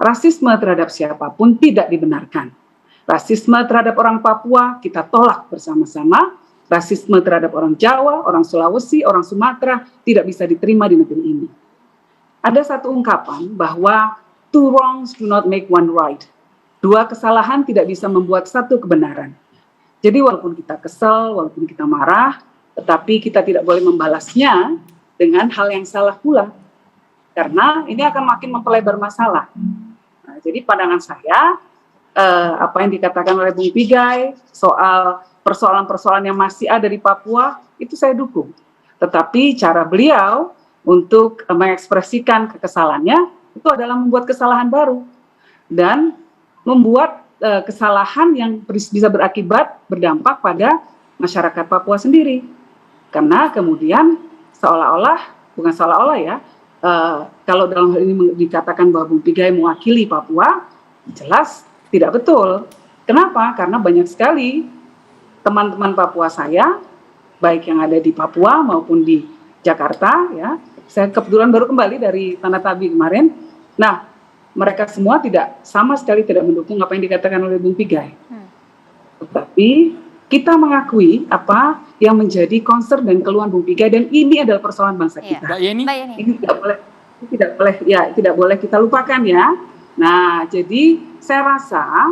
rasisme terhadap siapapun tidak dibenarkan. Rasisme terhadap orang Papua kita tolak bersama-sama. Rasisme terhadap orang Jawa, orang Sulawesi, orang Sumatera tidak bisa diterima di negeri ini. Ada satu ungkapan bahwa two wrongs do not make one right. Dua kesalahan tidak bisa membuat satu kebenaran. Jadi walaupun kita kesal, walaupun kita marah, tetapi kita tidak boleh membalasnya dengan hal yang salah pula. Karena ini akan makin memperlebar masalah. Nah, jadi pandangan saya, apa yang dikatakan oleh Bung Pigai soal persoalan-persoalan yang masih ada di Papua, itu saya dukung. Tetapi cara beliau untuk mengekspresikan kekesalannya, itu adalah membuat kesalahan baru. Dan membuat kesalahan yang bisa berakibat, berdampak pada masyarakat Papua sendiri. Karena kemudian seolah-olah, bukan seolah-olah ya, kalau dalam hal ini dikatakan bahwa Bung Pigai mewakili Papua, jelas tidak betul. Kenapa? Karena banyak sekali teman-teman Papua saya, baik yang ada di Papua maupun di Jakarta, ya, saya kebetulan baru kembali dari Tanah Tabi kemarin. Nah, mereka semua sama sekali tidak mendukung apa yang dikatakan oleh Bung Pigai. Tetapi kita mengakui apa yang menjadi concern dan keluhan Bung Pigai, dan ini adalah persoalan bangsa kita. Mbak Yeni? Ini tidak boleh kita lupakan ya. Nah, jadi saya rasa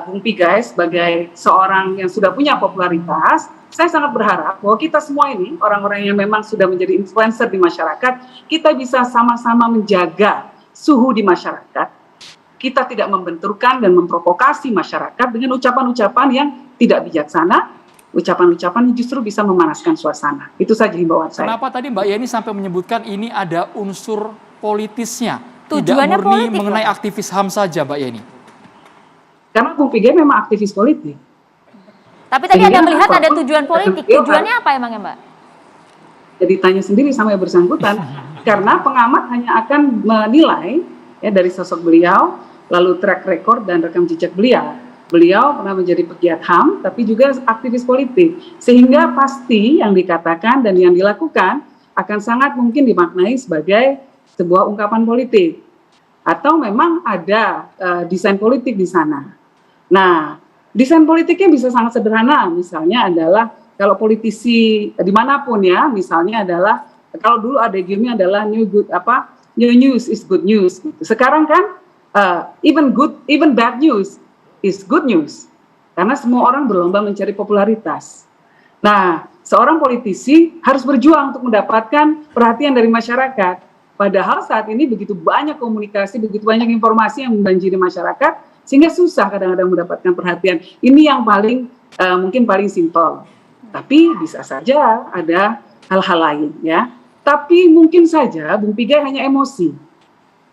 Bung Pigai sebagai seorang yang sudah punya popularitas, saya sangat berharap bahwa kita semua ini, orang-orang yang memang sudah menjadi influencer di masyarakat, kita bisa sama-sama menjaga suhu di masyarakat. Kita tidak membenturkan dan memprovokasi masyarakat dengan ucapan-ucapan yang tidak bijaksana, ucapan-ucapan yang justru bisa memanaskan suasana. Itu saja himbauan saya. Kenapa tadi Mbak Yeni sampai menyebutkan ini ada unsur politisnya? Tujuannya tidak murni politik, mengenai aktivis HAM saja, Mbak Yeni? Karena Bung Pigai memang aktivis politik. Tapi tadi Anda melihat ada tujuan politik. Tujuannya apa emang ya, Mbak? Jadi tanya sendiri sama yang bersangkutan. Karena pengamat hanya akan menilai ya dari sosok beliau, lalu track record dan rekam jejak beliau. Beliau pernah menjadi pegiat HAM, tapi juga aktivis politik. Sehingga pasti yang dikatakan dan yang dilakukan akan sangat mungkin dimaknai sebagai sebuah ungkapan politik. Atau memang ada desain politik di sana. Nah, desain politiknya bisa sangat sederhana. Misalnya adalah kalau politisi dimanapun ya, misalnya adalah kalau dulu ada game-nya adalah new news is good news. Sekarang kan even bad news is good news. Karena semua orang berlomba mencari popularitas. Nah, seorang politisi harus berjuang untuk mendapatkan perhatian dari masyarakat. Padahal saat ini begitu banyak komunikasi, begitu banyak informasi yang membanjiri masyarakat, sehingga susah kadang-kadang mendapatkan perhatian. Ini yang paling mungkin paling simpel. Tapi bisa saja ada hal-hal lain ya. Tapi mungkin saja Bung Pigai hanya emosi.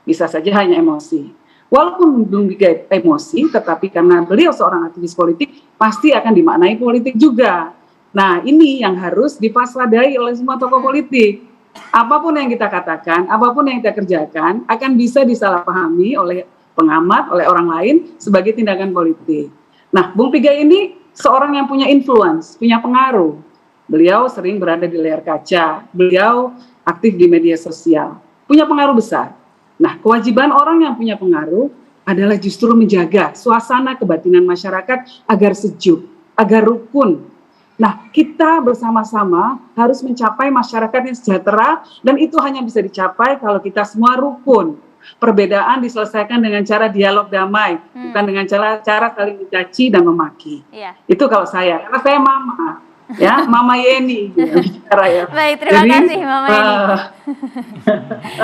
Bisa saja hanya emosi. Walaupun Bung Pigai emosi, tetapi karena beliau seorang aktivis politik, pasti akan dimaknai politik juga. Nah, ini yang harus dipaswadai oleh semua tokoh politik. Apapun yang kita katakan, apapun yang kita kerjakan, akan bisa disalahpahami oleh pengamat, oleh orang lain sebagai tindakan politik. Nah, Bung Pigai ini seorang yang punya influence, punya pengaruh. Beliau sering berada di layar kaca, beliau aktif di media sosial, punya pengaruh besar. Nah, kewajiban orang yang punya pengaruh adalah justru menjaga suasana kebatinan masyarakat agar sejuk, agar rukun. Nah, kita bersama-sama harus mencapai masyarakat yang sejahtera, dan itu hanya bisa dicapai kalau kita semua rukun. Perbedaan diselesaikan dengan cara dialog damai, bukan dengan cara saling mencaci dan memaki. Itu kalau saya, karena saya mama, ya, Mama Yeni. Ya. Baik, terima kasih Mama Yeni.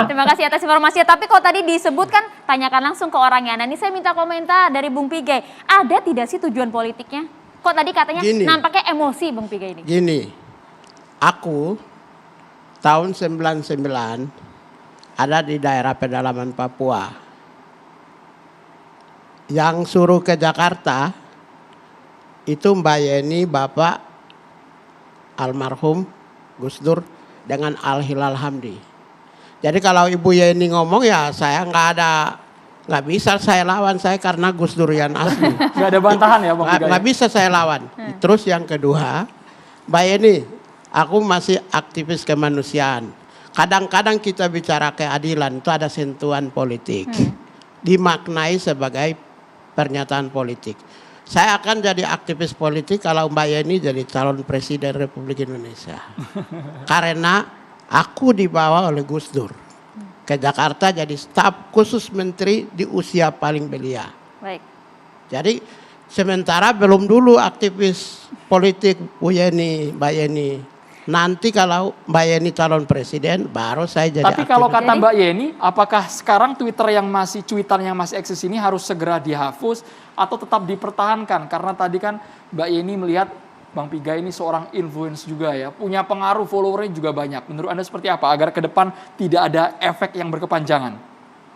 Terima kasih atas informasinya. Tapi kalau tadi disebutkan, tanyakan langsung ke orangnya. Nah, ini saya minta komentar dari Bung Pigai. Ada tidak sih tujuan politiknya? Kok tadi katanya nampaknya emosi Bung Pigai ini? Gini, aku tahun 99 ada di daerah pedalaman Papua. Yang suruh ke Jakarta itu Mbak Yeni, Bapak almarhum Gus Dur dengan Al Hilal Hamdi. Jadi kalau Ibu Yeni ngomong ya saya nggak bisa saya lawan, saya karena Gus Durian asli. Nggak ada bantahan ya Bang? Nggak bisa saya lawan. Terus yang kedua, Mbak Yeni, aku masih aktivis kemanusiaan. Kadang-kadang kita bicara keadilan itu ada sentuhan politik. dimaknai sebagai pernyataan politik. Saya akan jadi aktivis politik kalau Mbak Yeni jadi calon presiden Republik Indonesia. Karena aku dibawa oleh Gus Dur ke Jakarta jadi staf khusus menteri di usia paling belia. Baik. Jadi sementara belum dulu aktivis politik Bu Yeni, Mbak Yeni. Nanti kalau Mbak Yeni calon presiden, baru saya jadi Tapi kalau aktivis. kata Mbak Yeni, apakah sekarang cuitan yang masih eksis ini harus segera dihapus atau tetap dipertahankan? Karena tadi kan Mbak Yeni melihat Bang Pigai ini seorang influence juga ya, punya pengaruh followernya juga banyak. Menurut Anda seperti apa agar ke depan tidak ada efek yang berkepanjangan?